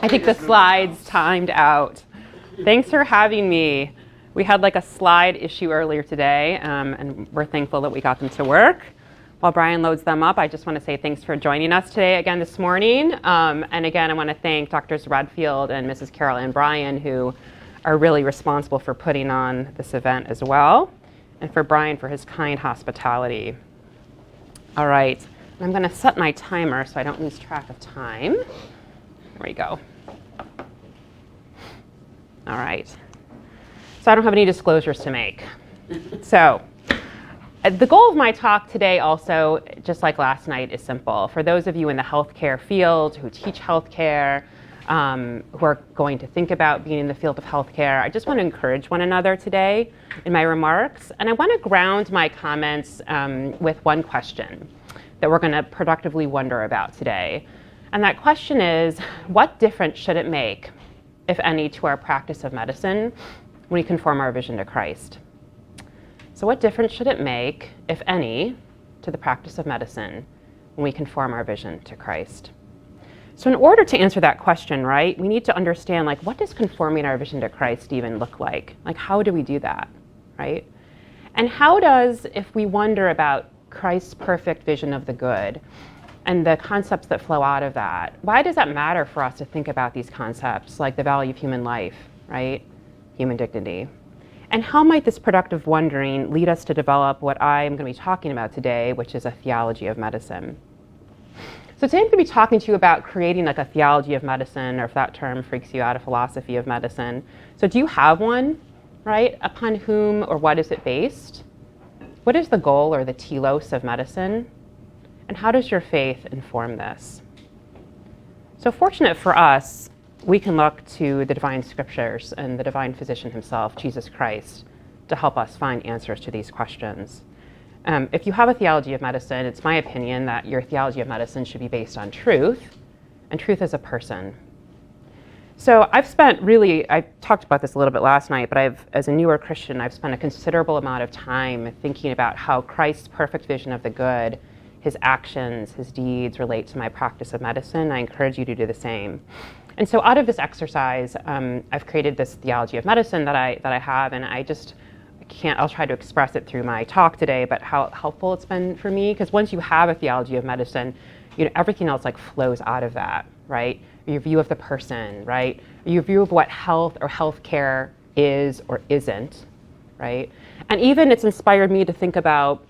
I think the slides timed out. Thanks for having me. We had like a slide issue earlier today, and we're thankful that we got them to work. While Brian loads them up, I just want to say thanks for joining us today again this morning. And again, I want to thank Drs. Redfield and Mrs. Carol and Brian, who are really responsible for putting on this event as well, and for Brian for his kind hospitality. All right, I'm going to set my timer so I don't lose track of time. There we go. All right. So I don't have any disclosures to make. So the goal of my talk today also, just like last night, is simple. For those of you in the healthcare field who teach healthcare, who are going to think about being in the field of healthcare, I just want to encourage one another today in my remarks. And I want to ground my comments with one question that we're going to productively wonder about today. And that question is, what difference should it make, if any, to our practice of medicine when we conform our vision to Christ? So what difference should it make, if any, to the practice of medicine when we conform our vision to Christ? So in order to answer that question, right, we need to understand, like, what does conforming our vision to Christ even look like? Like, how do we do that, right? And how does, if we wonder about Christ's perfect vision of the good and the concepts that flow out of that, why does that matter for us to think about these concepts, like the value of human life, right? Human dignity. And how might this productive wondering lead us to develop what I'm going to be talking about today, which is a theology of medicine? So today I'm going to be talking to you about creating like a theology of medicine, or if that term freaks you out, a philosophy of medicine. So do you have one, right? Upon whom or what is it based? What is the goal or the telos of medicine? And how does your faith inform this? So fortunate for us, we can look to the divine scriptures and the divine physician himself, Jesus Christ, to help us find answers to these questions. If you have a theology of medicine, it's my opinion that your theology of medicine should be based on truth, and truth as a person. So I talked about this a little bit last night, but as a newer Christian, I've spent a considerable amount of time thinking about how Christ's perfect vision of the good, his actions, his deeds relate to my practice of medicine. I encourage you to do the same. And so out of this exercise, I've created this theology of medicine that I have, and I'll try to express it through my talk today, but how helpful it's been for me, because once you have a theology of medicine, everything else like flows out of that, right? Your view of the person, right? Your view of what health or healthcare is or isn't, right? And even it's inspired me to think about,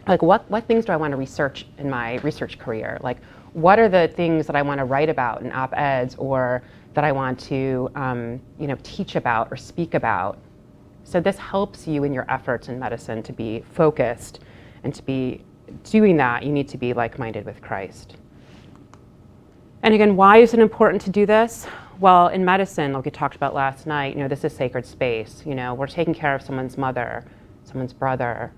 like, what things do I want to research in my research career? Like, what are the things that I want to write about in op-eds, or that I want to teach about or speak about? So this helps you in your efforts in medicine to be focused, and to be doing that, you need to be like-minded with Christ. And again, why is it important to do this? Well, in medicine, like we talked about last night, this is sacred space. We're taking care of someone's mother, someone's brother,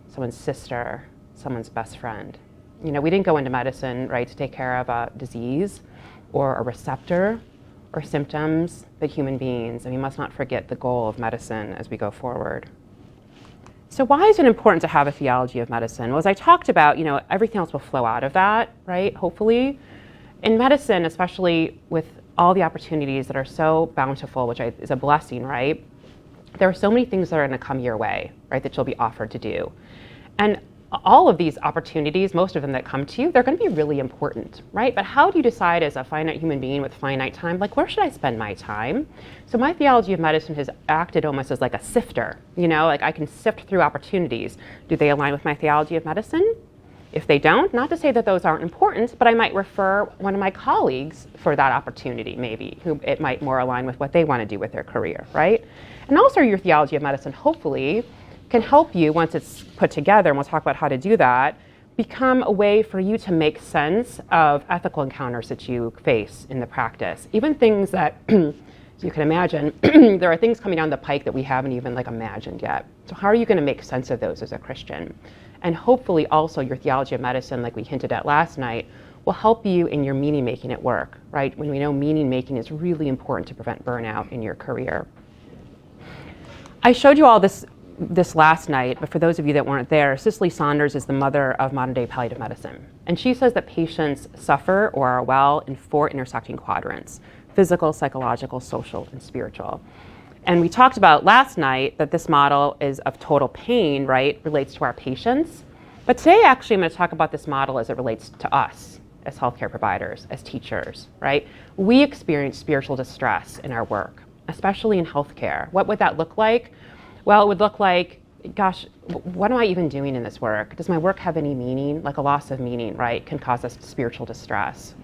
someone's sister, someone's best friend. We didn't go into medicine, right, to take care of a disease or a receptor or symptoms, but human beings, and we must not forget the goal of medicine as we go forward. So why is it important to have a theology of medicine? Well, as I talked about, everything else will flow out of that, right, hopefully. In medicine, especially with all the opportunities that are so bountiful, which is a blessing, right, there are so many things that are going to come your way, right, that you'll be offered to do. And all of these opportunities, most of them that come to you, they're going to be really important, right? But how do you decide as a finite human being with finite time, like, where should I spend my time? So my theology of medicine has acted almost as like a sifter, like I can sift through opportunities. Do they align with my theology of medicine? If they don't, not to say that those aren't important, but I might refer one of my colleagues for that opportunity, maybe, who it might more align with what they want to do with their career, right? And also your theology of medicine, hopefully, can help you, once it's put together, and we'll talk about how to do that, become a way for you to make sense of ethical encounters that you face in the practice. Even things that, as you can imagine, there are things coming down the pike that we haven't even imagined yet. So how are you going to make sense of those as a Christian? And hopefully also your theology of medicine, like we hinted at last night, will help you in your meaning making at work, right? When we know meaning making is really important to prevent burnout in your career. I showed you all this last night, but for those of you that weren't there, Cicely Saunders is the mother of modern day palliative medicine. And she says that patients suffer or are well in 4 intersecting quadrants: physical, psychological, social, and spiritual. And we talked about last night that this model is of total pain, right, relates to our patients. But today, actually, I'm going to talk about this model as it relates to us as healthcare providers, as teachers, right? We experience spiritual distress in our work, especially in healthcare. What would that look like? Well, it would look like, gosh, what am I even doing in this work? Does my work have any meaning? Like a loss of meaning, right, can cause us spiritual distress.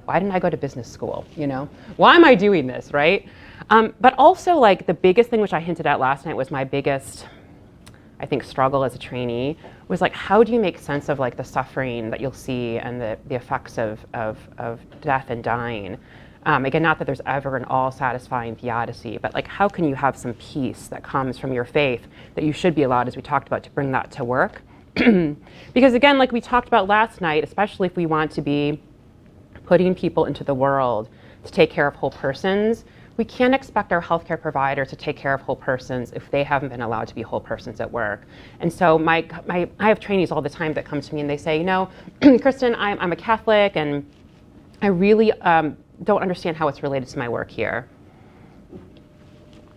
Why didn't I go to business school, you know? Why am I doing this, right? But also, like, the biggest thing, which I hinted at last night, was my biggest, I think, struggle as a trainee, was like, how do you make sense of like the suffering that you'll see and the effects of death and dying? Again, not that there's ever an all-satisfying theodicy, but like, how can you have some peace that comes from your faith that you should be allowed, as we talked about, to bring that to work? Because again, like we talked about last night, especially if we want to be putting people into the world to take care of whole persons, we can't expect our healthcare provider to take care of whole persons if they haven't been allowed to be whole persons at work. And so I have trainees all the time that come to me and they say, you know, Kristin, I'm a Catholic and I really don't understand how it's related to my work here.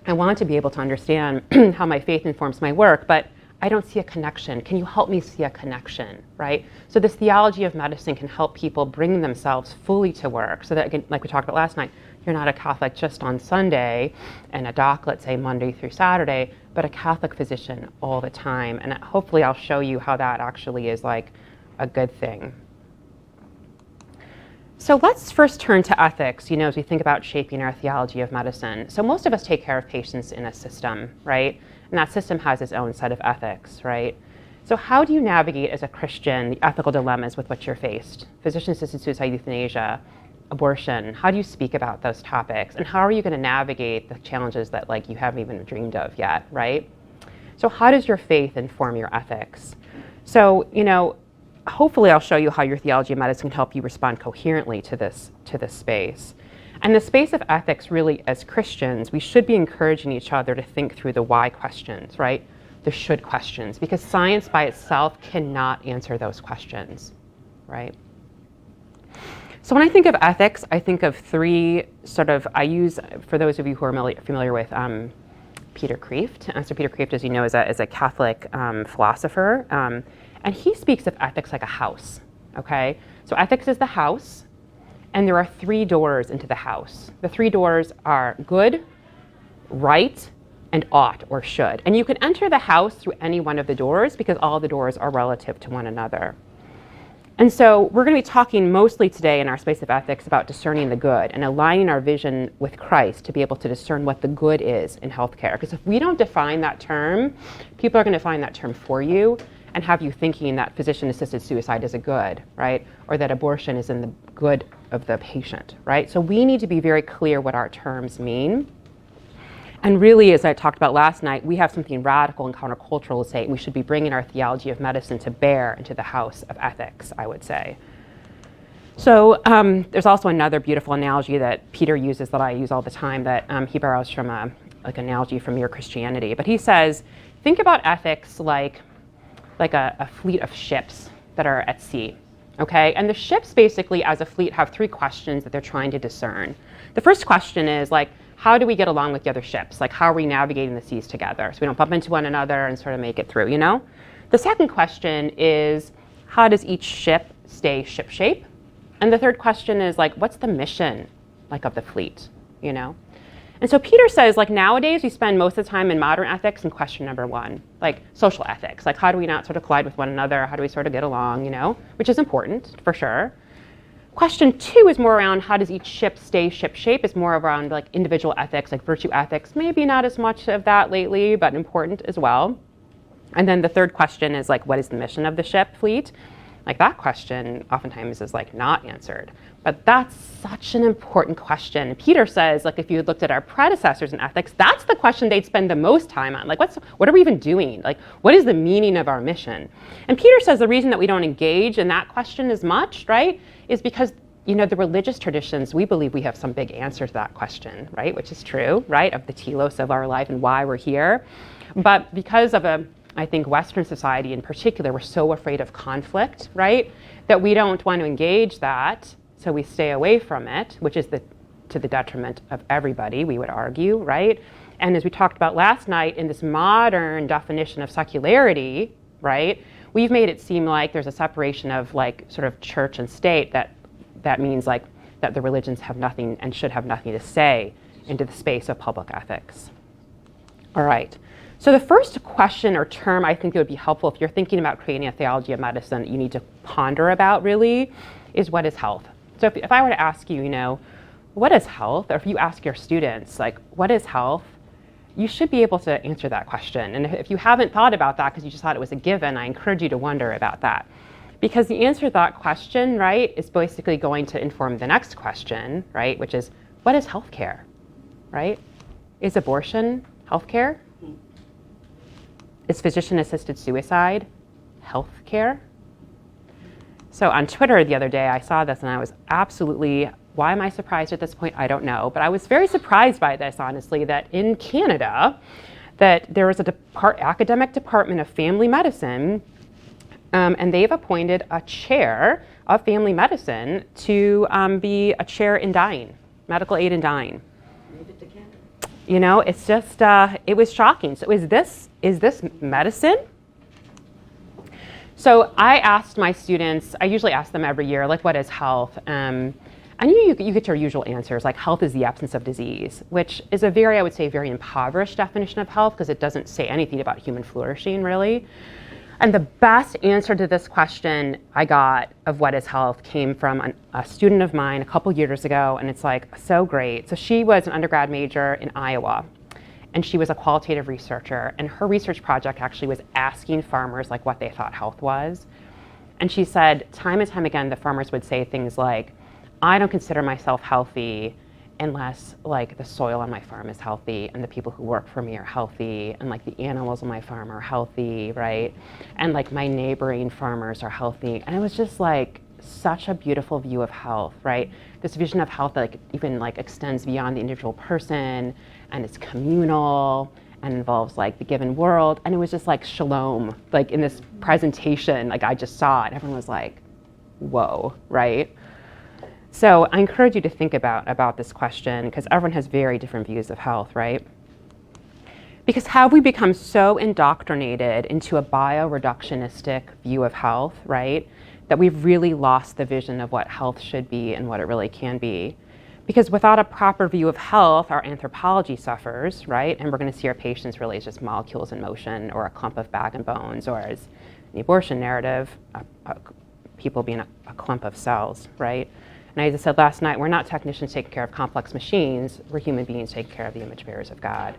I want to be able to understand how my faith informs my work, but I don't see a connection. Can you help me see a connection, right? So this theology of medicine can help people bring themselves fully to work so that, again, like we talked about last night, you're not a Catholic just on Sunday and a doc, let's say Monday through Saturday, but a Catholic physician all the time. And hopefully I'll show you how that actually is like a good thing. So let's first turn to ethics, you know, as we think about shaping our theology of medicine. So most of us take care of patients in a system, right? And that system has its own set of ethics, right? So how do you navigate as a Christian the ethical dilemmas with which you're faced? Physician-assisted suicide, euthanasia, abortion. How do you speak about those topics? And how are you going to navigate the challenges that like you haven't even dreamed of yet, right? So how does your faith inform your ethics? So, you know, hopefully I'll show you how your theology of medicine can help you respond coherently to this space. And the space of ethics, really, as Christians, we should be encouraging each other to think through the why questions, right? The should questions, because science by itself cannot answer those questions, right? So when I think of ethics, I think of three sort of, I use, for those of you who are familiar with Peter Kreeft. So Peter Kreeft, as you know, is a Catholic philosopher. And he speaks of ethics like a house, okay? So ethics is the house, and there are three doors into the house. The three doors are good, right, and ought or should. And you can enter the house through any one of the doors because all the doors are relative to one another. And so we're going to be talking mostly today in our space of ethics about discerning the good and aligning our vision with Christ to be able to discern what the good is in healthcare. Because if we don't define that term, people are going to find that term for you and have you thinking that physician-assisted suicide is a good, right? Or that abortion is in the good of the patient, right? So we need to be very clear what our terms mean. And really, as I talked about last night, we have something radical and countercultural to say, and we should be bringing our theology of medicine to bear into the house of ethics, I would say. So there's also another beautiful analogy that Peter uses that I use all the time that he borrows from an analogy from Mere Christianity. But he says, think about ethics like a fleet of ships that are at sea, okay? And the ships basically, as a fleet, have three questions that they're trying to discern. The first question is like, how do we get along with the other ships? Like, how are we navigating the seas together so we don't bump into one another and sort of make it through, you know? The second question is, how does each ship stay shipshape? And the third question is like, what's the mission like of the fleet, you know? And so Peter says, like, nowadays we spend most of the time in modern ethics in question number one, like social ethics, like how do we not sort of collide with one another? How do we sort of get along, you know, which is important for sure. Question two is more around how does each ship stay shipshape? It's more around like individual ethics, like virtue ethics. Maybe not as much of that lately, but important as well. And then the third question is like, what is the mission of the ship fleet? Like that question oftentimes is like not answered. But that's such an important question. Peter says, like if you looked at our predecessors in ethics, that's the question they'd spend the most time on. Like what are we even doing? Like what is the meaning of our mission? And Peter says the reason that we don't engage in that question as much, right, is because, you know, the religious traditions, we believe we have some big answer to that question, right, which is true, right, of the telos of our life and why we're here. But because of I think Western society in particular, we're so afraid of conflict, right, that we don't want to engage that, so we stay away from it, which is the to the detriment of everybody, we would argue, right? And as we talked about last night, in this modern definition of secularity, right, we've made it seem like there's a separation of like sort of church and state that means like that the religions have nothing and should have nothing to say into the space of public ethics. All right. So the first question or term I think it would be helpful if you're thinking about creating a theology of medicine that you need to ponder about really is what is health? So if I were to ask you, you know, what is health? Or if you ask your students, like, what is health? You should be able to answer that question. And if you haven't thought about that because you just thought it was a given, I encourage you to wonder about that. Because the answer to that question, right, is basically going to inform the next question, right, which is, what is healthcare, right? Is abortion healthcare? Is physician-assisted suicide healthcare? So on Twitter the other day, I saw this and I was absolutely, why am I surprised at this point? I don't know. But I was very surprised by this, honestly, that in Canada, that there is a academic department of family medicine, and they've appointed a chair of family medicine to be a chair in dying, medical aid in dying. Made it to Canada. You know, it's just, it was shocking. So is this medicine? So I asked my students, I usually ask them every year, like, what is health? And you get your usual answers, like health is the absence of disease, which is a very, I would say, very impoverished definition of health because it doesn't say anything about human flourishing, really. And the best answer to this question I got of what is health came from a student of mine a couple years ago, and it's like so great. So she was an undergrad major in Iowa, and she was a qualitative researcher, and her research project actually was asking farmers like what they thought health was. And she said time and time again the farmers would say things like, I don't consider myself healthy unless like the soil on my farm is healthy and the people who work for me are healthy and like the animals on my farm are healthy, right? And like my neighboring farmers are healthy. And it was just like such a beautiful view of health, right? This vision of health that like even like extends beyond the individual person and it's communal and involves like the given world. And it was just like shalom, like in this presentation, like I just saw it. Everyone was like, whoa, right? So I encourage you to think about this question because everyone has very different views of health, right? Because have we become so indoctrinated into a bioreductionistic view of health, right, that we've really lost the vision of what health should be and what it really can be? Because without a proper view of health, our anthropology suffers, right? And we're going to see our patients really as just molecules in motion or a clump of bag and bones, or as the abortion narrative, people being a clump of cells, right? And as I said last night, we're not technicians taking care of complex machines. We're human beings taking care of the image bearers of God.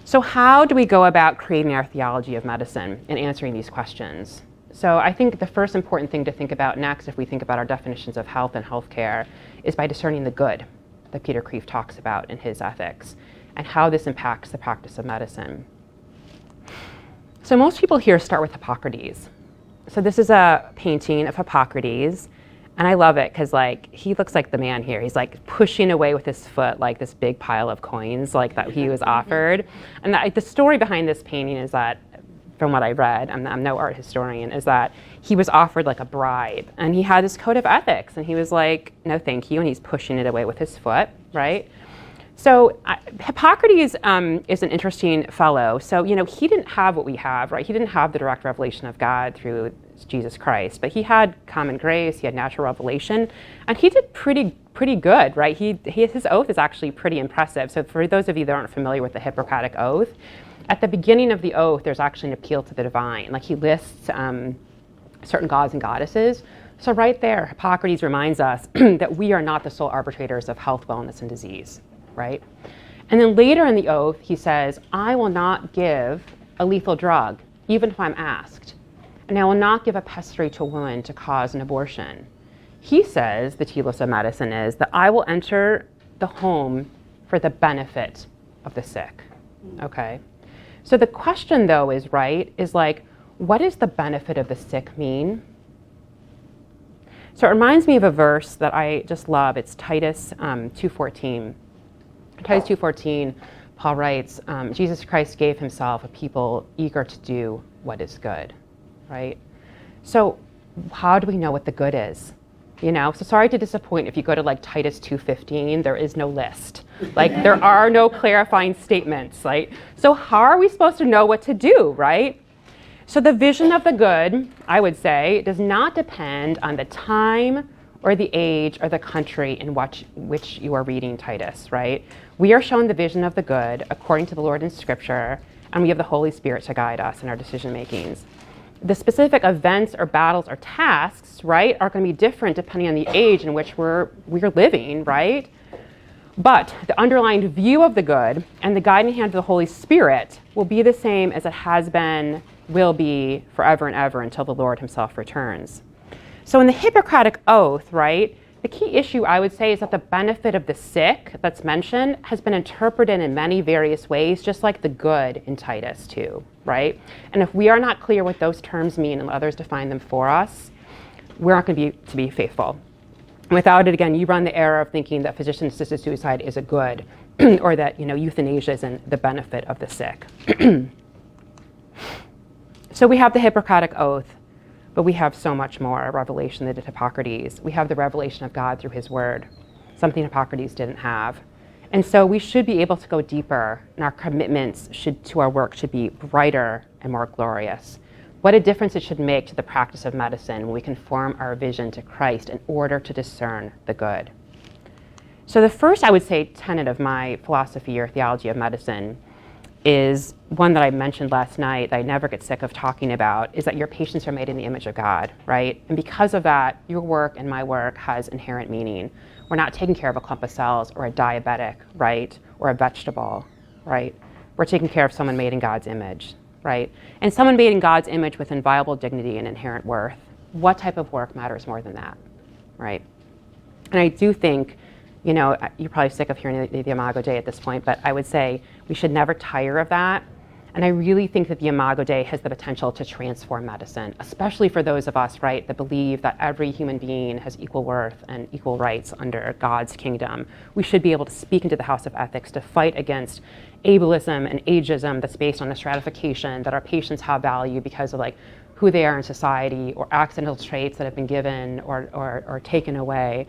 So how do we go about creating our theology of medicine and answering these questions? So I think the first important thing to think about next, if we think about our definitions of health and healthcare, is by discerning the good that Peter Kreeft talks about in his ethics and how this impacts the practice of medicine. So most people here start with Hippocrates. So this is a painting of Hippocrates. And I love it because like he looks like the man here. He's like pushing away with his foot like this big pile of coins like that he was offered. And the story behind this painting is that, from what I read, I'm no art historian, is that he was offered like a bribe and he had his code of ethics and he was like, no thank you, and he's pushing it away with his foot, right? So Hippocrates is an interesting fellow. So, you know, he didn't have what we have, right? He didn't have the direct revelation of God through Jesus Christ, but he had common grace, he had natural revelation, and he did pretty good, right? His oath is actually pretty impressive. So for those of you that aren't familiar with the Hippocratic Oath, at the beginning of the oath, there's actually an appeal to the divine. Like he lists certain gods and goddesses. So right there, Hippocrates reminds us that we are not the sole arbitrators of health, wellness, and disease, right? And then later in the oath, he says, I will not give a lethal drug, even if I'm asked. And I will not give a pessary to a woman to cause an abortion. He says, the telos of medicine is that I will enter the home for the benefit of the sick, okay? So the question though is, right, is like, what does the benefit of the sick mean? So it reminds me of a verse that I just love. It's Titus 2:14. Titus 2:14, Paul writes, Jesus Christ gave himself a people eager to do what is good, right? So how do we know what the good is? So sorry to disappoint. If you go to like Titus 2:15, there is no list. Like there are no clarifying statements. Right? So how are we supposed to know what to do, right? So the vision of the good, I would say, does not depend on the time or the age or the country in which you are reading Titus, right? We are shown the vision of the good according to the Lord in Scripture, and we have the Holy Spirit to guide us in our decision makings. The specific events or battles or tasks, right, are going to be different depending on the age in which we're living, right? But the underlying view of the good and the guiding hand of the Holy Spirit will be the same as it has been, will be forever and ever until the Lord himself returns. So in the Hippocratic Oath, right, the key issue I would say is that the benefit of the sick that's mentioned has been interpreted in many various ways, just like the good in Titus too, right? And if we are not clear what those terms mean and let others define them for us, we're not going to be faithful. Without it, again, you run the error of thinking that physician-assisted suicide is a good, or that euthanasia is in the benefit of the sick. So we have the Hippocratic Oath, but we have so much more revelation than did Hippocrates. We have the revelation of God through his word, something Hippocrates didn't have. And so we should be able to go deeper, and our commitments to our work should be brighter and more glorious. What a difference it should make to the practice of medicine when we conform our vision to Christ in order to discern the good. So the first, I would say, tenet of my philosophy or theology of medicine is one that I mentioned last night that I never get sick of talking about, is that your patients are made in the image of God, right? And because of that, your work and my work has inherent meaning. We're not taking care of a clump of cells or a diabetic, right? Or a vegetable, right? We're taking care of someone made in God's image, right? And someone made in God's image with inviolable dignity and inherent worth. What type of work matters more than that, right? And I do think, you're probably sick of hearing the Imago Dei at this point, but I would say we should never tire of that. And I really think that the Imago Dei has the potential to transform medicine, especially for those of us, right, that believe that every human being has equal worth and equal rights under God's kingdom. We should be able to speak into the house of ethics to fight against ableism and ageism that's based on a stratification that our patients have value because of who they are in society or accidental traits that have been given or taken away.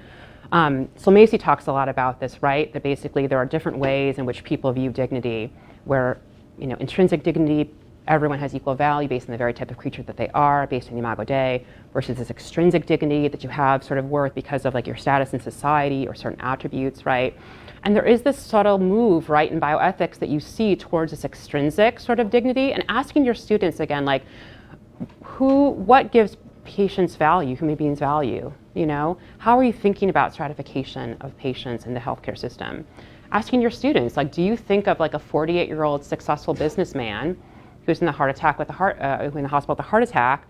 So Macy talks a lot about this, right? That basically there are different ways in which people view dignity, where, intrinsic dignity, everyone has equal value based on the very type of creature that they are, based on the Imago Dei, versus this extrinsic dignity that you have sort of worth because of your status in society or certain attributes, right? And there is this subtle move, right, in bioethics that you see towards this extrinsic sort of dignity, and asking your students again, what gives patients value, human beings value? How are you thinking about stratification of patients in the healthcare system? Asking your students, do you think of a 48-year-old successful businessman who's in the hospital with a heart attack,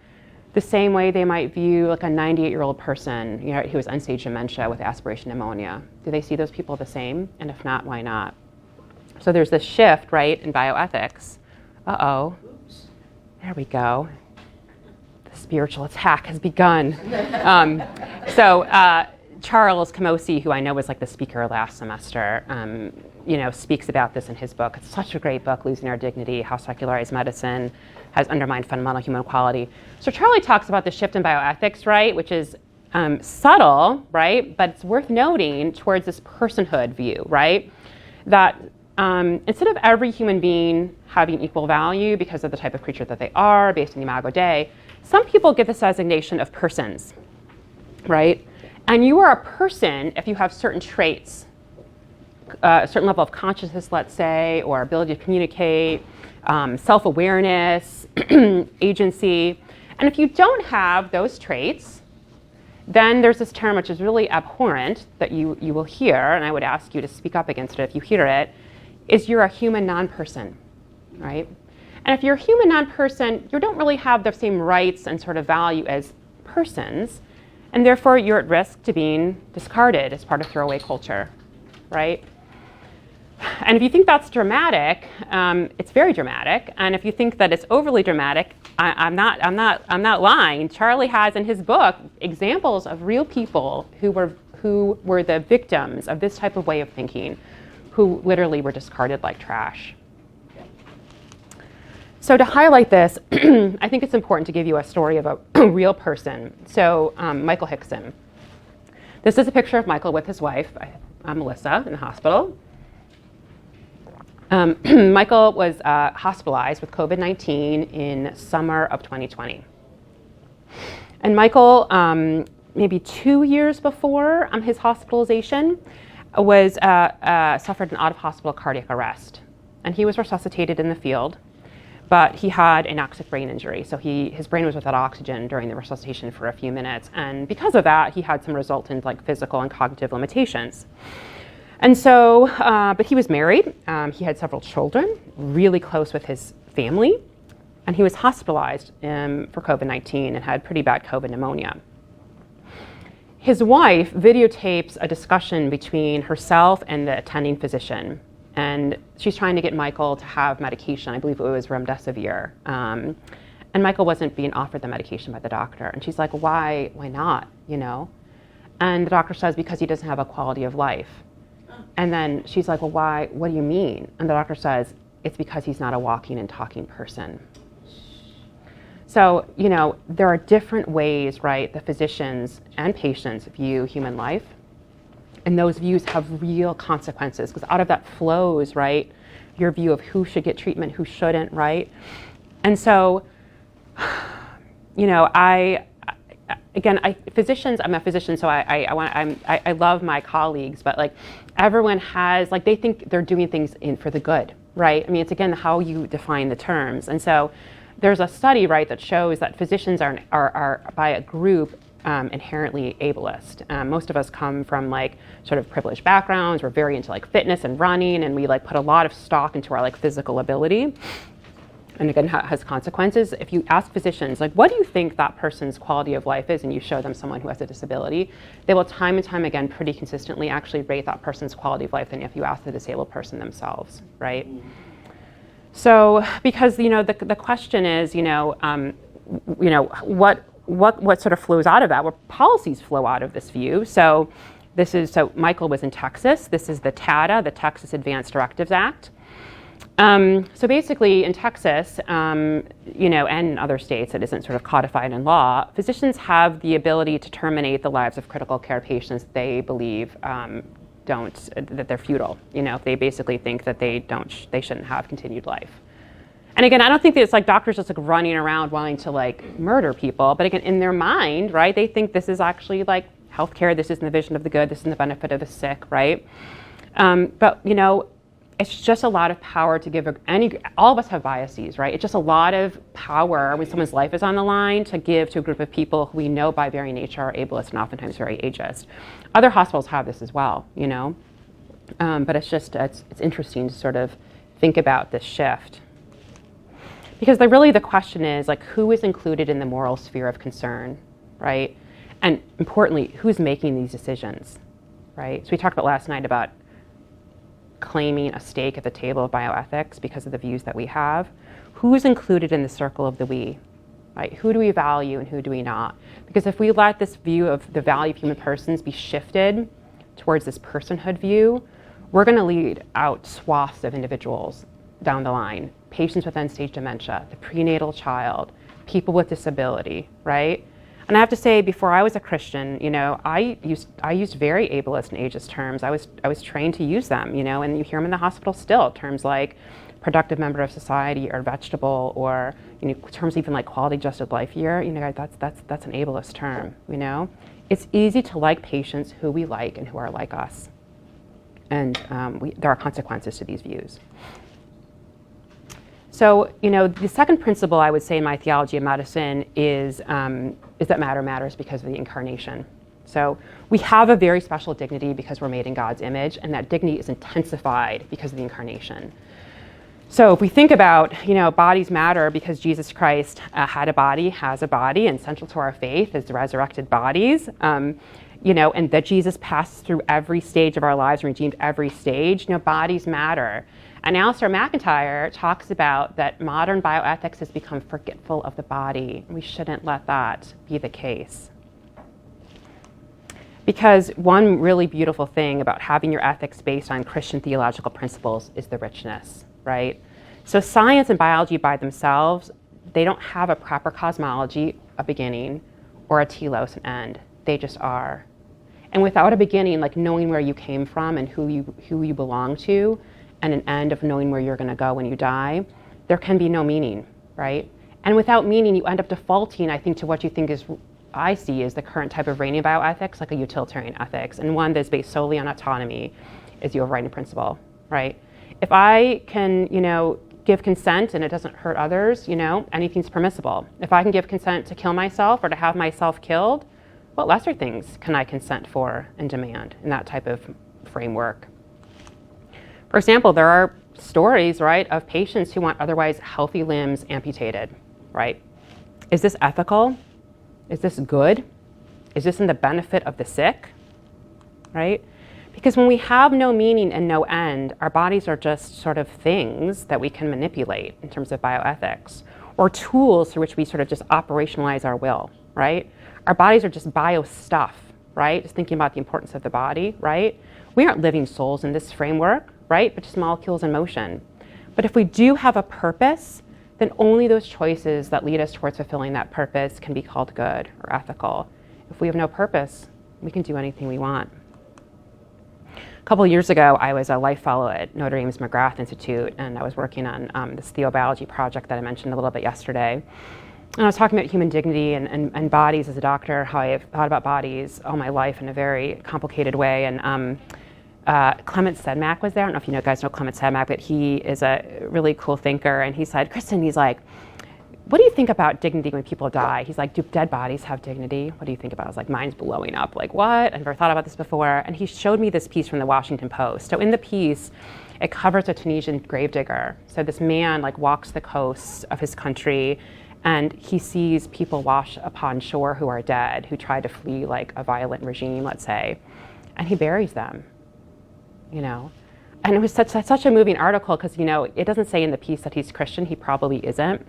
the same way they might view a 98-year-old person, who has end-stage dementia with aspiration pneumonia? Do they see those people the same? And if not, why not? So there's this shift, right, in bioethics. There we go. Spiritual attack has begun. Charles Camosi, who I know was the speaker last semester, speaks about this in his book. It's such a great book, Losing Our Dignity, How Secularized Medicine Has Undermined Fundamental Human Equality. So Charlie talks about the shift in bioethics, right, which is subtle, right, but it's worth noting towards this personhood view, right, that instead of every human being having equal value because of the type of creature that they are, based on the Imago Dei, some people get this designation of persons, right? And you are a person if you have certain traits, a certain level of consciousness, let's say, or ability to communicate, self-awareness, agency. And if you don't have those traits, then there's this term which is really abhorrent that you will hear, and I would ask you to speak up against it if you hear it, is you're a human non-person, right? And if you're a human non-person, you don't really have the same rights and sort of value as persons, and therefore you're at risk to being discarded as part of throwaway culture, right? And if you think that's dramatic, it's very dramatic. And if you think that it's overly dramatic, I'm not lying. Charlie has in his book examples of real people who were the victims of this type of way of thinking, who literally were discarded like trash. So to highlight this, I think it's important to give you a story of a real person. So Michael Hickson. This is a picture of Michael with his wife, Melissa, in the hospital. Michael was hospitalized with COVID-19 in summer of 2020. And Michael, maybe 2 years before his hospitalization, was suffered an out-of-hospital cardiac arrest. And he was resuscitated in the field, but he had an anoxic brain injury. So his brain was without oxygen during the resuscitation for a few minutes. And because of that, he had some resultant physical and cognitive limitations. And so, but he was married. He had several children, really close with his family. And he was hospitalized for COVID-19 and had pretty bad COVID pneumonia. His wife videotapes a discussion between herself and the attending physician. And she's trying to get Michael to have medication. I believe it was remdesivir. And Michael wasn't being offered the medication by the doctor. And she's like, why not, And the doctor says, because he doesn't have a quality of life. And then she's like, well, why? What do you mean? And the doctor says, it's because he's not a walking and talking person. So, there are different ways, right, the physicians and patients view human life. And those views have real consequences, because out of that flows, right, your view of who should get treatment, who shouldn't, right? And so, physicians, I'm a physician, so I love my colleagues, but everyone has, they think they're doing things for the good, right? I mean, it's again how you define the terms. And so there's a study, right, that shows that physicians are by a group inherently ableist. Most of us come from sort of privileged backgrounds. We're very into fitness and running, and we put a lot of stock into our physical ability. And again, has consequences. If you ask physicians, what do you think that person's quality of life is, and you show them someone who has a disability, they will time and time again pretty consistently actually rate that person's quality of life than if you ask the disabled person themselves, right? So, because the question is, what sort of flows out of that? What policies flow out of this view? So Michael was in Texas. This is the TADA, the Texas Advanced Directives Act. So basically, in Texas, and in other states that isn't sort of codified in law, physicians have the ability to terminate the lives of critical care patients they believe that they're futile. If they basically think that they shouldn't have continued life. And again, I don't think that it's doctors just running around wanting to murder people, but again, in their mind, right, they think this is actually healthcare. This is in the vision of the good. This is in the benefit of the sick, right? But it's just a lot of power to give all of us have biases, right? It's just a lot of power when someone's life is on the line to give to a group of people who we know by very nature are ableist and oftentimes very ageist. Other hospitals have this as well, but it's interesting to sort of think about this shift. Because the question is who is included in the moral sphere of concern, right? And importantly, who's making these decisions, right? So we talked about last night about claiming a stake at the table of bioethics because of the views that we have. Who's included in the circle of the we, right? Who do we value and who do we not? Because if we let this view of the value of human persons be shifted towards this personhood view, we're going to lead out swaths of individuals down the line. Patients with end-stage dementia, the prenatal child, people with disability, right? And I have to say, before I was a Christian, I used very ableist and ageist terms. I was trained to use them, and you hear them in the hospital still. Terms like productive member of society or vegetable, or terms even like quality adjusted life year. That's an ableist term. It's easy to like patients who we like and who are like us, and there are consequences to these views. So, the second principle I would say in my theology of medicine is that matter matters because of the incarnation. So we have a very special dignity because we're made in God's image, and that dignity is intensified because of the incarnation. So if we think about, bodies matter because Jesus Christ had a body, has a body, and central to our faith is the resurrected bodies, and that Jesus passed through every stage of our lives and redeemed every stage, bodies matter. And Alistair McIntyre talks about that modern bioethics has become forgetful of the body. We shouldn't let that be the case. Because one really beautiful thing about having your ethics based on Christian theological principles is the richness, right? So science and biology by themselves, they don't have a proper cosmology, a beginning, or a telos, an end. They just are. And without a beginning, like knowing where you came from and who you belong to, and an end of knowing where you're going to go when you die, there can be no meaning, right? And without meaning, you end up defaulting, I think, to what you think is, I see, is the current type of reigning bioethics, like a utilitarian ethics, and one that's based solely on autonomy is the overriding principle, right? If I can, give consent and it doesn't hurt others, anything's permissible. If I can give consent to kill myself or to have myself killed, what lesser things can I consent for and demand in that type of framework? For example, there are stories, right, of patients who want otherwise healthy limbs amputated, right? Is this ethical? Is this good? Is this in the benefit of the sick, right? Because when we have no meaning and no end, our bodies are just sort of things that we can manipulate in terms of bioethics, or tools through which we sort of just operationalize our will, right? Our bodies are just bio stuff, right? Just thinking about the importance of the body, right? We aren't living souls in this framework, right? But just molecules in motion. But if we do have a purpose, then only those choices that lead us towards fulfilling that purpose can be called good or ethical. If we have no purpose, we can do anything we want. A couple of years ago, I was a life fellow at Notre Dame's McGrath Institute, and I was working on this Theology project that I mentioned a little bit yesterday. And I was talking about human dignity and bodies as a doctor, how I've thought about bodies all my life in a very complicated way. And Clement Sedmak was there. I don't know if you guys know Clement Sedmak, but he is a really cool thinker. And he said, Kristin, he's like, what do you think about dignity when people die? He's like, do dead bodies have dignity? What do you think about it? I was like, mine's blowing up. Like, what? I've never thought about this before. And he showed me this piece from the Washington Post. So in the piece, it covers a Tunisian gravedigger. So this man walks the coast of his country, and he sees people wash upon shore who are dead, who try to flee a violent regime, let's say, and he buries them, And it was such a moving article because, it doesn't say in the piece that he's Christian. He probably isn't.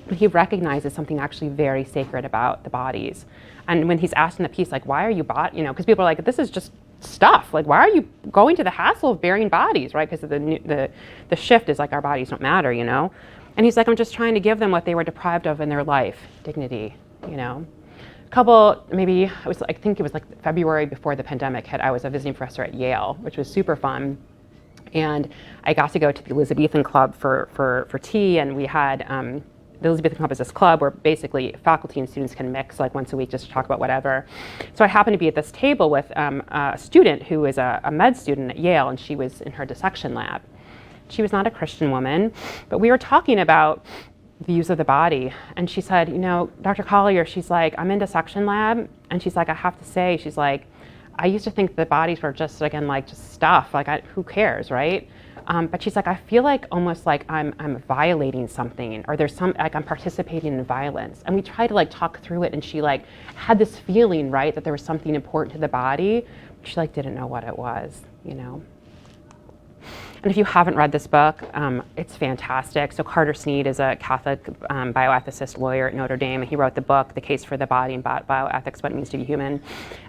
But he recognizes something actually very sacred about the bodies. And when he's asked in the piece, why are you because people are like, this is just stuff. Why are you going to the hassle of burying bodies, right? Because the shift is our bodies don't matter, And he's like, I'm just trying to give them what they were deprived of in their life, dignity, I think it was February before the pandemic hit. I was a visiting professor at Yale, which was super fun. And I got to go to the Elizabethan Club for tea, and we had, the Elizabethan Club is this club where basically faculty and students can mix once a week just to talk about whatever. So I happened to be at this table with a student who is a med student at Yale, and she was in her dissection lab. She was not a Christian woman, but we were talking about views of the body. And she said, Dr. Collier, she's like, I'm in dissection lab. And she's like, I have to say, she's like, I used to think the bodies were just, again, just stuff. Who cares, right? But she's like, I feel almost like I'm violating something, or there's I'm participating in violence. And we tried to talk through it, and she had this feeling, right, that there was something important to the body. But she didn't know what it was, And if you haven't read this book, it's fantastic. So Carter Snead is a Catholic bioethicist lawyer at Notre Dame, and he wrote the book, The Case for the Body and Bioethics, What It Means to Be Human.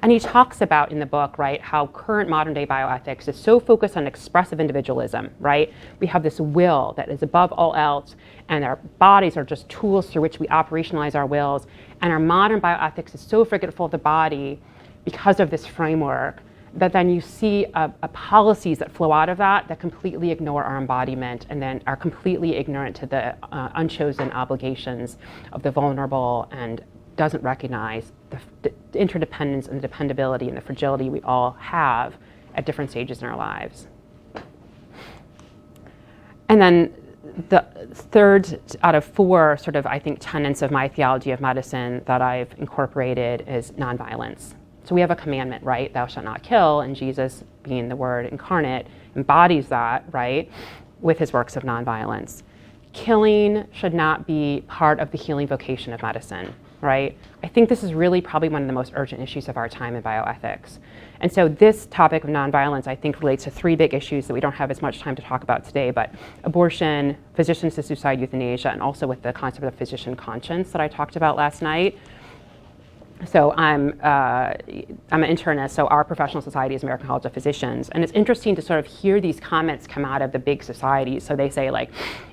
And he talks about in the book, right, how current modern day bioethics is so focused on expressive individualism, right? We have this will that is above all else, and our bodies are just tools through which we operationalize our wills. And our modern bioethics is so forgetful of the body because of this framework, that then you see policies that flow out of that completely ignore our embodiment and then are completely ignorant to the unchosen obligations of the vulnerable, and doesn't recognize the interdependence and the dependability and the fragility we all have at different stages in our lives. And then the third out of four I think tenets of my theology of medicine that I've incorporated is nonviolence. So we have a commandment, right? Thou shalt not kill, and Jesus, being the Word incarnate, embodies that, right, with his works of nonviolence. Killing should not be part of the healing vocation of medicine, right? I think this is really probably one of the most urgent issues of our time in bioethics. And so this topic of nonviolence, I think, relates to three big issues that we don't have as much time to talk about today, but abortion, physician-assisted suicide, euthanasia, and also with the concept of physician conscience that I talked about last night. So I'm an internist, so our professional society is American College of Physicians. And it's interesting to sort of hear these comments come out of the big societies. So they say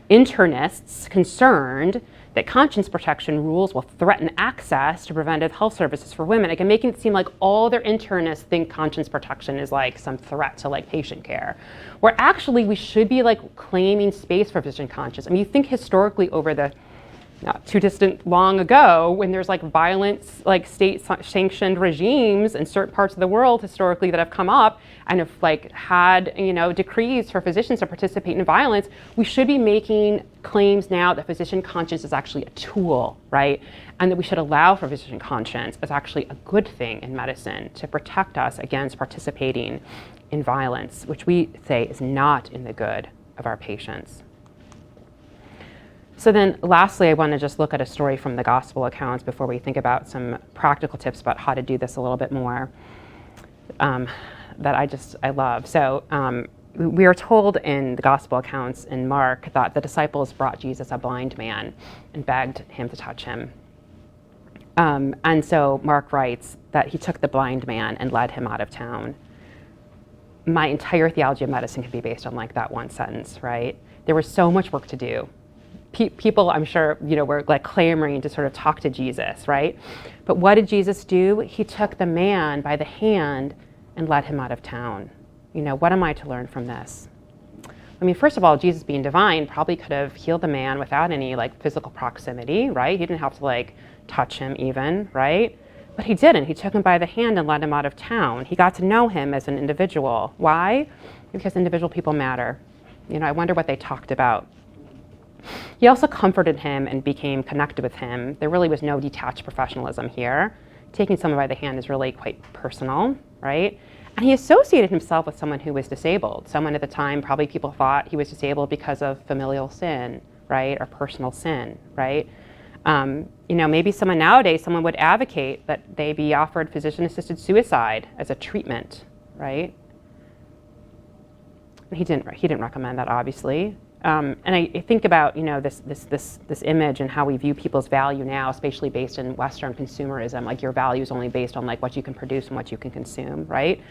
internists concerned that conscience protection rules will threaten access to preventive health services for women. Again, making it seem like all their internists think conscience protection is like some threat to like patient care, where actually we should be like claiming space for physician conscience. I mean, you think historically over the not too distant long ago, when there's like violence, like state-sanctioned regimes in certain parts of the world historically that have come up and have like had, you know, decrees for physicians to participate in violence, we should be making claims now that physician conscience is actually a tool, right? And that we should allow for physician conscience as actually a good thing in medicine to protect us against participating in violence, which we say is not in the good of our patients. So then lastly, I want to just look at a story from the gospel accounts before we think about some practical tips about how to do this a little bit more that I love. So we are told in the gospel accounts in Mark that the disciples brought Jesus a blind man and begged him to touch him. And so Mark writes that he took the blind man and led him out of town. My entire theology of medicine could be based on like that one sentence, right? There was so much work to do. People, I'm sure, you know, were like clamoring to sort of talk to Jesus, right? But what did Jesus do? He took the man by the hand and led him out of town. You know, what am I to learn from this? I mean, first of all, Jesus being divine probably could have healed the man without any like physical proximity, right? He didn't have to like touch him even, right? But he didn't. He took him by the hand and led him out of town. He got to know him as an individual. Why? Because individual people matter. You know, I wonder what they talked about. He also comforted him and became connected with him. There really was no detached professionalism here. Taking someone by the hand is really quite personal, right? And he associated himself with someone who was disabled. Someone at the time, probably people thought he was disabled because of familial sin, right? Or personal sin, right? You know, maybe someone would advocate that they be offered physician-assisted suicide as a treatment, right? He didn't recommend that, obviously. And I think about, you know, this image and how we view people's value now, especially based in Western consumerism, like your value is only based on like what you can produce and what you can consume, right?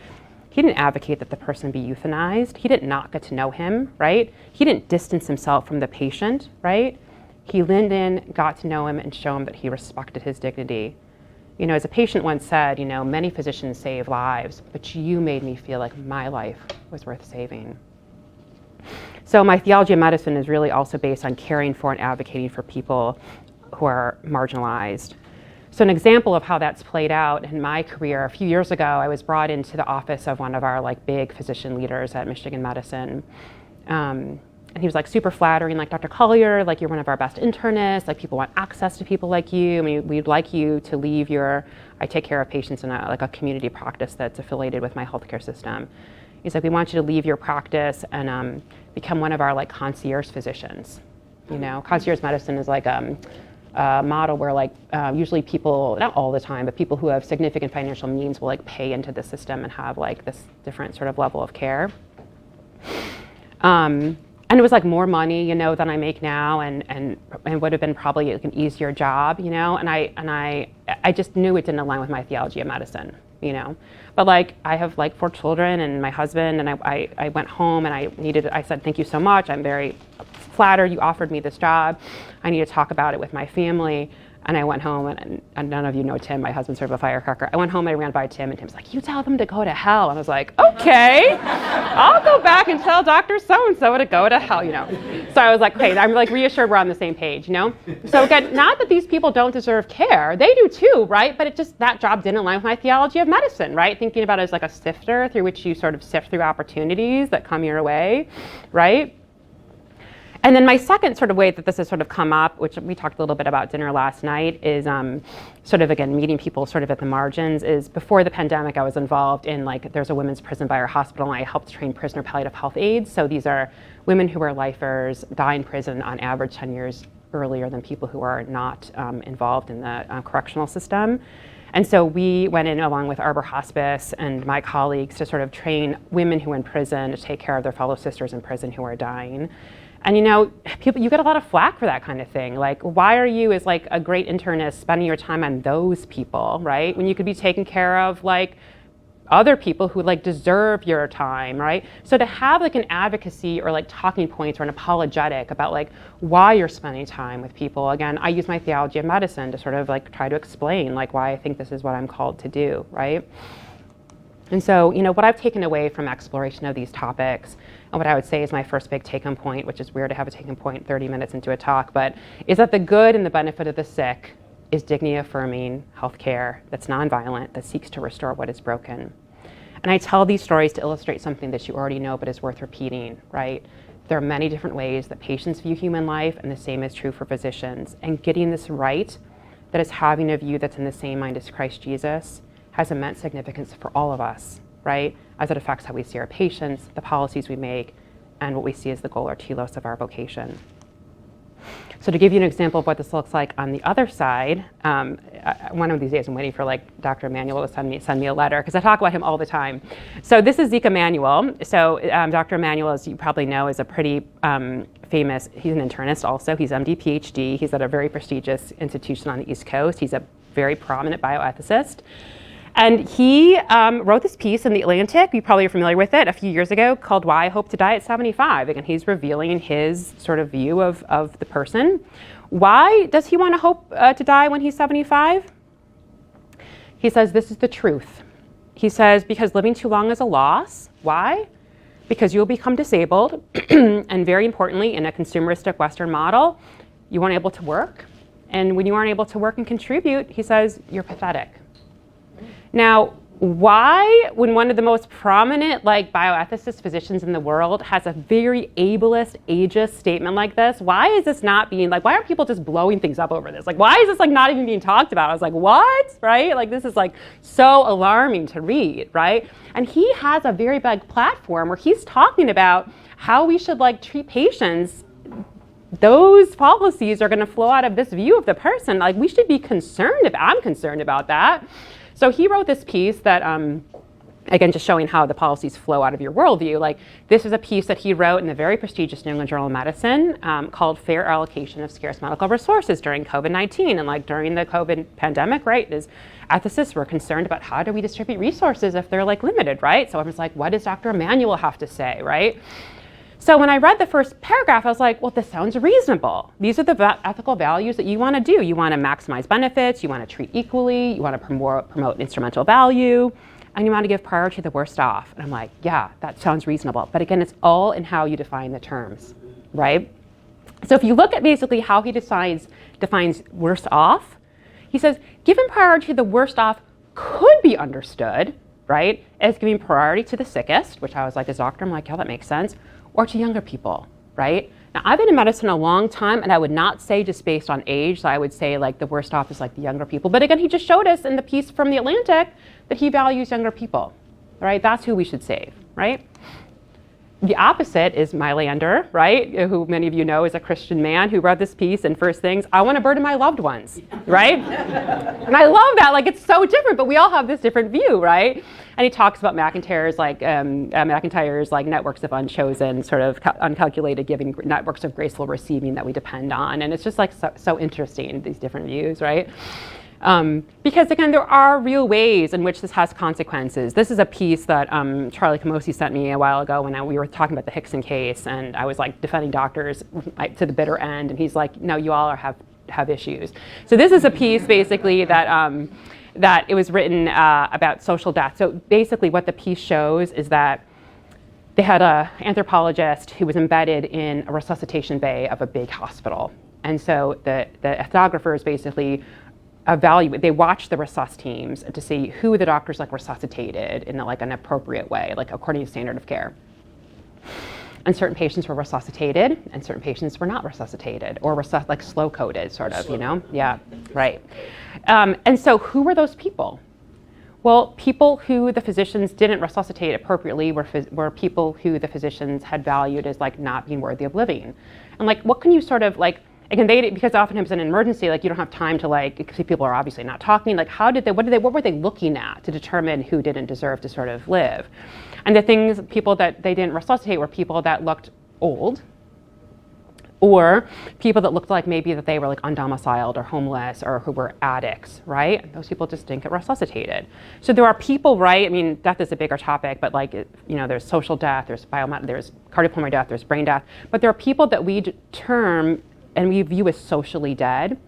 He didn't advocate that the person be euthanized. He did not get to know him, right? He didn't distance himself from the patient, right? He leaned in, got to know him, and show him that he respected his dignity. You know, as a patient once said, you know, many physicians save lives, but you made me feel like my life was worth saving. So my theology of medicine is really also based on caring for and advocating for people who are marginalized. So an example of how that's played out in my career, a few years ago, I was brought into the office of one of our like big physician leaders at Michigan Medicine. And he was like super flattering, like, Dr. Collier, like you're one of our best internists, like people want access to people like you. I mean, we'd like you to leave I take care of patients in a community practice that's affiliated with my healthcare system. He's like, we want you to leave your practice and become one of our like concierge physicians. You know, concierge medicine is like a model where like usually people, not all the time, but people who have significant financial means will like pay into the system and have like this different sort of level of care. And it was like more money, you know, than I make now, and would have been probably like an easier job, you know. And I just knew it didn't align with my theology of medicine, you know. But like I have like 4 children and my husband, and I went home and I said, thank you so much. I'm very flattered you offered me this job. I need to talk about it with my family. And I went home, and none of you know Tim, my husband's sort of a firecracker. I went home and I ran by Tim, and Tim's like, you tell them to go to hell. And I was like, okay, I'll go back and tell Dr. So-and-so to go to hell, you know. So I was like, okay, I'm like reassured we're on the same page, you know. So again, not that these people don't deserve care. They do too, right? But it just, that job didn't align with my theology of medicine, right? Thinking about it as like a sifter through which you sort of sift through opportunities that come your way, right? And then my second sort of way that this has sort of come up, which we talked a little bit about at dinner last night, is sort of, again, meeting people sort of at the margins, is before the pandemic, I was involved in, like, there's a women's prison by our hospital, and I helped train prisoner palliative health aides. So these are women who are lifers, die in prison on average 10 years earlier than people who are not involved in the correctional system. And so we went in along with Arbor Hospice and my colleagues to sort of train women who are in prison to take care of their fellow sisters in prison who are dying. And you know, people, you get a lot of flack for that kind of thing. Like, why are you, as like a great internist, spending your time on those people, right? When you could be taking care of like other people who like deserve your time, right? So to have like an advocacy or like talking points or an apologetic about like why you're spending time with people. Again, I use my theology of medicine to sort of like try to explain like why I think this is what I'm called to do, right? And so, you know, what I've taken away from exploration of these topics, and what I would say is my first big take-home point, which is weird to have a take-home point 30 minutes into a talk, but is that the good and the benefit of the sick is dignity-affirming healthcare that's nonviolent, that seeks to restore what is broken. And I tell these stories to illustrate something that you already know, but is worth repeating, right? There are many different ways that patients view human life, and the same is true for physicians. And getting this right, that is having a view that's in the same mind as Christ Jesus, has immense significance for all of us, right? As it affects how we see our patients, the policies we make, and what we see as the goal or telos of our vocation. So to give you an example of what this looks like on the other side, one of these days I'm waiting for like Dr. Emanuel to send me a letter, because I talk about him all the time. So this is Zeke Emanuel. So Dr. Emanuel, as you probably know, is a pretty famous, he's an internist also. He's MD, PhD. He's at a very prestigious institution on the East Coast. He's a very prominent bioethicist. And he wrote this piece in The Atlantic, you probably are familiar with it, a few years ago, called Why I Hope to Die at 75. Again, he's revealing his sort of view of the person. Why does he want to hope to die when he's 75? He says, this is the truth. He says, because living too long is a loss. Why? Because you'll become disabled, and very importantly, in a consumeristic Western model, you aren't able to work. And when you aren't able to work and contribute, he says, you're pathetic. Now, why, when one of the most prominent like bioethicist physicians in the world has a very ableist, ageist statement like this, why is this not being, like, why are people just blowing things up over this? Like, why is this like not even being talked about? I was like, what, right? Like, this is like so alarming to read, right? And he has a very big platform where he's talking about how we should like treat patients. Those policies are going to flow out of this view of the person. Like, we should be concerned, I'm concerned about that. So he wrote this piece that, again, just showing how the policies flow out of your worldview. Like, this is a piece that he wrote in the very prestigious New England Journal of Medicine called Fair Allocation of Scarce Medical Resources during COVID-19. And like during the COVID pandemic, right, as ethicists were concerned about how do we distribute resources if they're like limited, right? So I was like, what does Dr. Emanuel have to say, right? So when I read the first paragraph, I was like, well, this sounds reasonable. These are the ethical values that you want to do. You want to maximize benefits, you want to treat equally, you want to promote instrumental value, and you want to give priority to the worst off. And I'm like, yeah, that sounds reasonable. But again, it's all in how you define the terms, right? So if you look at basically how he defines worst off, he says, giving priority to the worst off could be understood, right, as giving priority to the sickest, which I was like, as a doctor, I'm like, yeah, that makes sense. Or to younger people, right? Now, I've been in medicine a long time, and I would not say just based on age, so I would say like the worst off is like the younger people. But again, he just showed us in the piece from The Atlantic that he values younger people, right? That's who we should save, right? The opposite is Mylander, right? Who many of you know is a Christian man who wrote this piece, and first things, I want to burden my loved ones, right? And I love that, like it's so different, but we all have this different view, right? And he talks about McIntyre's like networks of unchosen, sort of uncalculated giving, networks of graceful receiving that we depend on. And it's just like so interesting, these different views, right? Because again, there are real ways in which this has consequences. This is a piece that Charlie Camosi sent me a while ago when we were talking about the Hickson case, and I was like defending doctors to the bitter end, and he's like, no, you all have issues. So this is a piece basically that it was written about social death. So basically what the piece shows is that they had an anthropologist who was embedded in a resuscitation bay of a big hospital. And so the ethnographers basically they watched the resus teams to see who the doctors like resuscitated in like an appropriate way, like according to standard of care. And certain patients were resuscitated, and certain patients were not resuscitated, or like slow-coded, sort of, you know? Yeah, right. And so who were those people? Well, people who the physicians didn't resuscitate appropriately were people who the physicians had valued as like not being worthy of living. And like, what can you sort of like, again, because oftentimes in an emergency, like you don't have time to like, because people are obviously not talking, like what were they looking at to determine who didn't deserve to sort of live? And the people that they didn't resuscitate were people that looked old, Or people that looked like maybe that they were like undomiciled or homeless or who were addicts, right? And those people just didn't get resuscitated. So there are people, right? I mean, death is a bigger topic, but like, there's social death, there's cardiopulmonary death, there's brain death. But there are people that we term and we view as socially dead.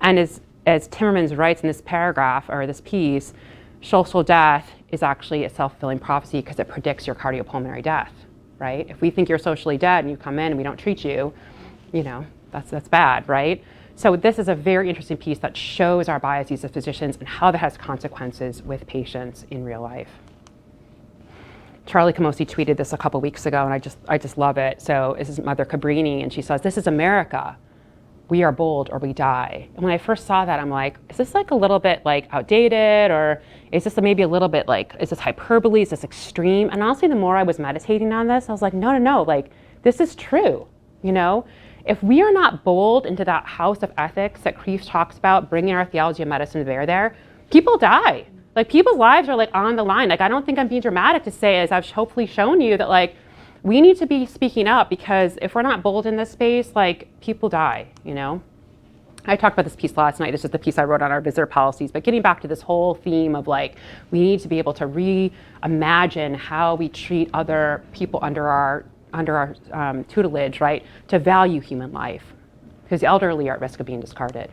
And as Timmermans writes in this paragraph or this piece, social death is actually a self-fulfilling prophecy because it predicts your cardiopulmonary death, right? If we think you're socially dead and you come in and we don't treat you, that's bad, right? So this is a very interesting piece that shows our biases as physicians and how that has consequences with patients in real life. Charlie Camosi tweeted this a couple weeks ago, and I just love it. So this is Mother Cabrini, and she says, "This is America. We are bold or we die." And when I first saw that, I'm like, is this like a little bit like outdated, or is this maybe a little bit like, is this hyperbole? Is this extreme? And honestly, the more I was meditating on this, I was like, no, like this is true, If we are not bold into that house of ethics that Kristin talks about, bringing our theology of medicine to bear there, people die. Like people's lives are like on the line. Like I don't think I'm being dramatic to say, as I've hopefully shown you, that like we need to be speaking up, because if we're not bold in this space, like people die, I talked about this piece last night. This is the piece I wrote on our visitor policies, but getting back to this whole theme of like, we need to be able to reimagine how we treat other people under our tutelage, right, to value human life, because the elderly are at risk of being discarded.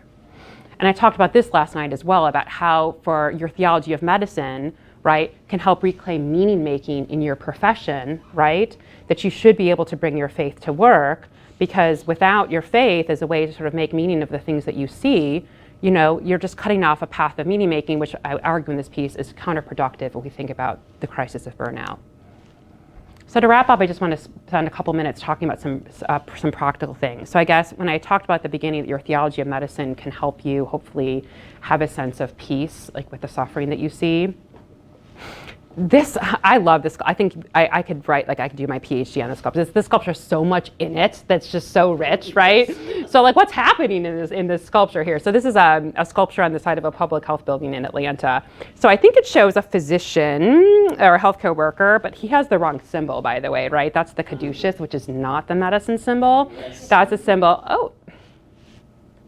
And I talked about this last night as well, about how for your theology of medicine, right, can help reclaim meaning making in your profession, right, that you should be able to bring your faith to work, because without your faith as a way to sort of make meaning of the things that you see, you're just cutting off a path of meaning making, which I argue in this piece is counterproductive when we think about the crisis of burnout. So to wrap up, I just want to spend a couple minutes talking about some practical things. So I guess when I talked about at the beginning that your theology of medicine can help you hopefully have a sense of peace, like with the suffering that you see. I love this. I think I could write, like I could do my PhD on this sculpture. This sculpture has so much in it that's just so rich, right? So like what's happening in this sculpture here? So this is a sculpture on the side of a public health building in Atlanta. So I think it shows a physician or a healthcare worker, but he has the wrong symbol, by the way, right? That's the caduceus, which is not the medicine symbol. Yes. That's a symbol. Oh,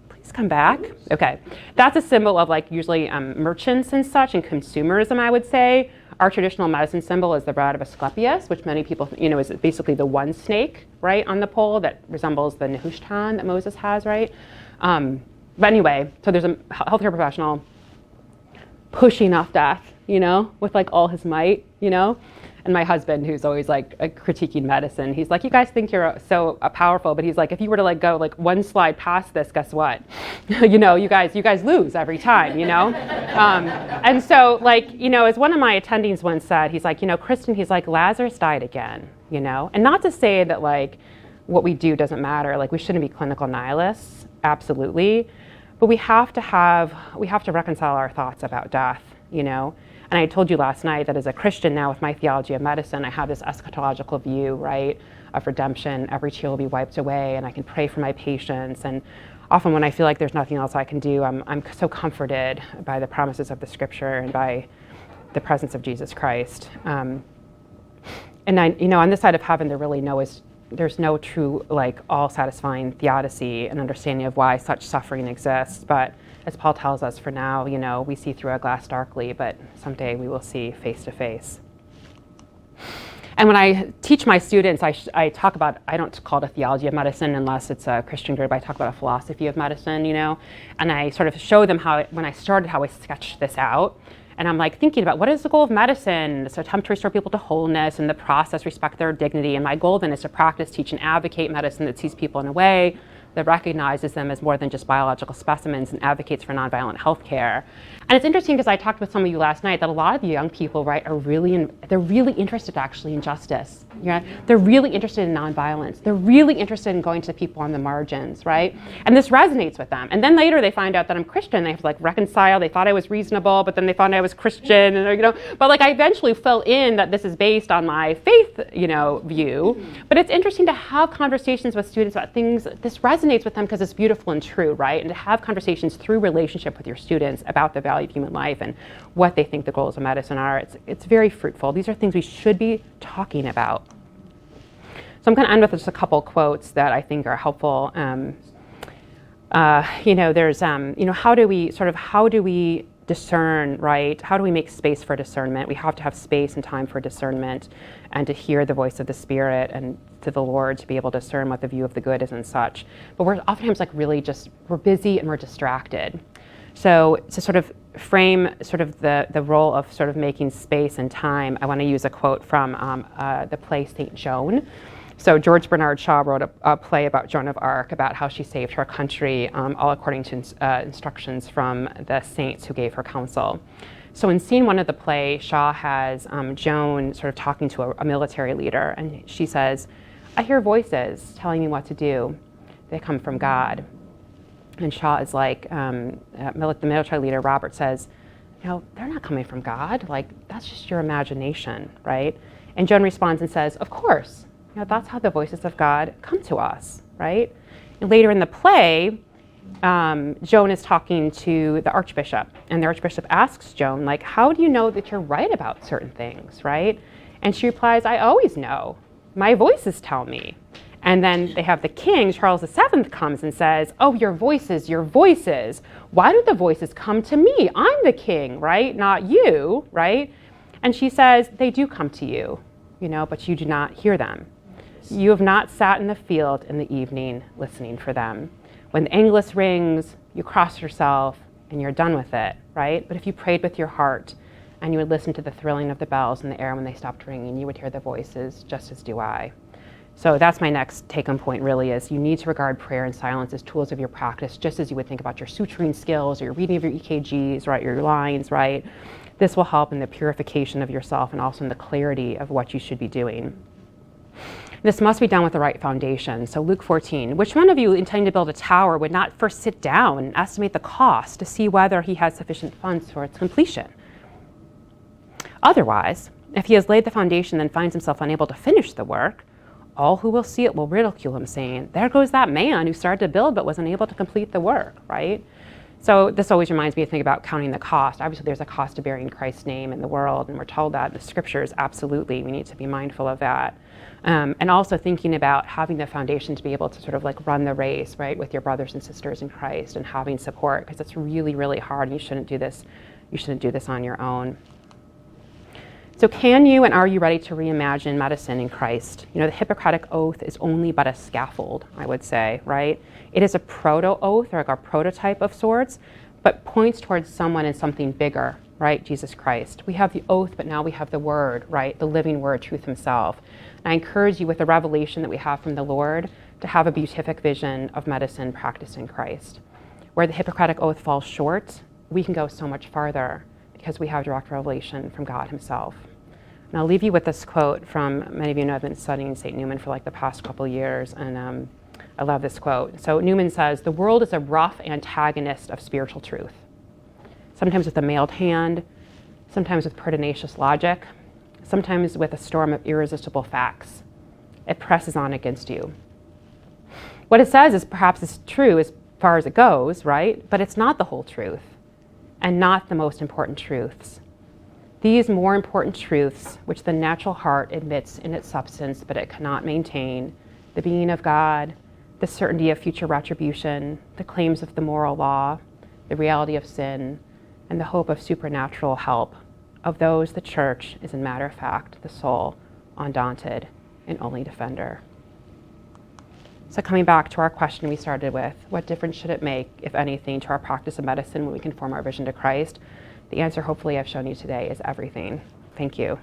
please come back. Okay. That's a symbol of like usually merchants and such and consumerism, I would say. Our traditional medicine symbol is the rod of Asclepius, which many people, is basically the one snake, right, on the pole that resembles the Nehushtan that Moses has, right? But anyway, so there's a healthcare professional pushing off death, with like all his might, And my husband, who's always like critiquing medicine, he's like, you guys think you're so powerful, but he's like, if you were to like go like one slide past this, guess what? you guys lose every time, And so like, as one of my attendings once said, he's like, Kristin, he's like, Lazarus died again, And not to say that like what we do doesn't matter, like we shouldn't be clinical nihilists, absolutely. But we have to reconcile our thoughts about death, And I told you last night that as a Christian now with my theology of medicine, I have this eschatological view, right, of redemption. Every tear will be wiped away, and I can pray for my patients. And often when I feel like there's nothing else I can do, I'm so comforted by the promises of the scripture and by the presence of Jesus Christ. And on this side of heaven, there's no true, like, all-satisfying theodicy and understanding of why such suffering exists. But as Paul tells us, for now, we see through a glass darkly, but someday we will see face to face. And when I teach my students, I talk about, I don't call it a theology of medicine unless it's a Christian group. I talk about a philosophy of medicine, and I sort of show them how I sketched this out. And I'm like thinking about what is the goal of medicine? It's to attempt to restore people to wholeness, and the process respect their dignity. And my goal then is to practice, teach, and advocate medicine that sees people in a way that recognizes them as more than just biological specimens and advocates for nonviolent healthcare. And it's interesting because I talked with some of you last night that a lot of the young people, right, they're really interested actually in justice. They're really interested in nonviolence. They're really interested in going to the people on the margins, right? And this resonates with them. And then later they find out that I'm Christian. They have to like reconcile. They thought I was reasonable, but then they found I was Christian, and But like I eventually fill in that this is based on my faith, view. But it's interesting to have conversations with students about things. This resonates with them because it's beautiful and true, right? And to have conversations through relationship with your students about the value of human life and what they think the goals of medicine are, it's very fruitful. These are things we should be talking about. So I'm going to end with just a couple quotes that I think are helpful. There's, how do we discern, right? How do we make space for discernment? We have to have space and time for discernment and to hear the voice of the Spirit and to the Lord to be able to discern what the view of the good is and such. But we're oftentimes we're busy and we're distracted. So to sort of frame sort of the role of sort of making space and time, I want to use a quote from the play St. Joan. So George Bernard Shaw wrote a play about Joan of Arc, about how she saved her country, all according to instructions from the saints who gave her counsel. So in scene 1 of the play, Shaw has Joan sort of talking to a military leader, and she says, "I hear voices telling me what to do. They come from God." And Shaw is like, the military leader, Robert, says, they're not coming from God. Like, that's just your imagination, right? And Joan responds and says, of course. That's how the voices of God come to us, right? And later in the play, Joan is talking to the Archbishop, and the Archbishop asks Joan, like, how do you know that you're right about certain things, right? And she replies, I always know. My voices tell me. And then they have the king, Charles VII, comes and says, oh, your voices. Why do the voices come to me? I'm the king, right? Not you, right? And she says, they do come to you, but you do not hear them. You have not sat in the field in the evening listening for them. When the Angelus rings, you cross yourself and you're done with it, right? But if you prayed with your heart and you would listen to the thrilling of the bells in the air when they stopped ringing, you would hear the voices, just as do I. So that's my next take-home point, really, is you need to regard prayer and silence as tools of your practice, just as you would think about your suturing skills or your reading of your EKGs, right, your lines, right? This will help in the purification of yourself and also in the clarity of what you should be doing. This must be done with the right foundation. So Luke 14, which one of you intending to build a tower would not first sit down and estimate the cost to see whether he has sufficient funds for its completion? Otherwise, if he has laid the foundation and finds himself unable to finish the work, all who will see it will ridicule him, saying, there goes that man who started to build but was unable to complete the work, right? So this always reminds me to think about counting the cost. Obviously, there's a cost to bearing Christ's name in the world, and we're told that in the scriptures, absolutely. We need to be mindful of that. And also thinking about having the foundation to be able to sort of like run the race, right, with your brothers and sisters in Christ and having support, because it's really, really hard, and you shouldn't do this on your own. So can you and are you ready to reimagine medicine in Christ? The Hippocratic Oath is only but a scaffold, I would say, right? It is a proto-oath, or like a prototype of sorts, but points towards someone and something bigger, right? Jesus Christ. We have the oath, but now we have the word, right? The living word, truth himself. And I encourage you with the revelation that we have from the Lord to have a beatific vision of medicine practiced in Christ. Where the Hippocratic Oath falls short, we can go so much farther, because we have direct revelation from God himself. And I'll leave you with this quote from, many of you know I've been studying St. Newman for like the past couple years, and I love this quote. So Newman says, the world is a rough antagonist of spiritual truth, sometimes with a mailed hand, sometimes with pertinacious logic, sometimes with a storm of irresistible facts. It presses on against you. What it says is perhaps is true as far as it goes, right? But it's not the whole truth, and not the most important truths. These more important truths, which the natural heart admits in its substance, but it cannot maintain, the being of God, the certainty of future retribution, the claims of the moral law, the reality of sin, and the hope of supernatural help, of those the Church is, in matter of fact, the sole, undaunted, and only defender. So coming back to our question we started with, what difference should it make, if anything, to our practice of medicine when we conform our vision to Christ? The answer, hopefully, I've shown you today is everything. Thank you.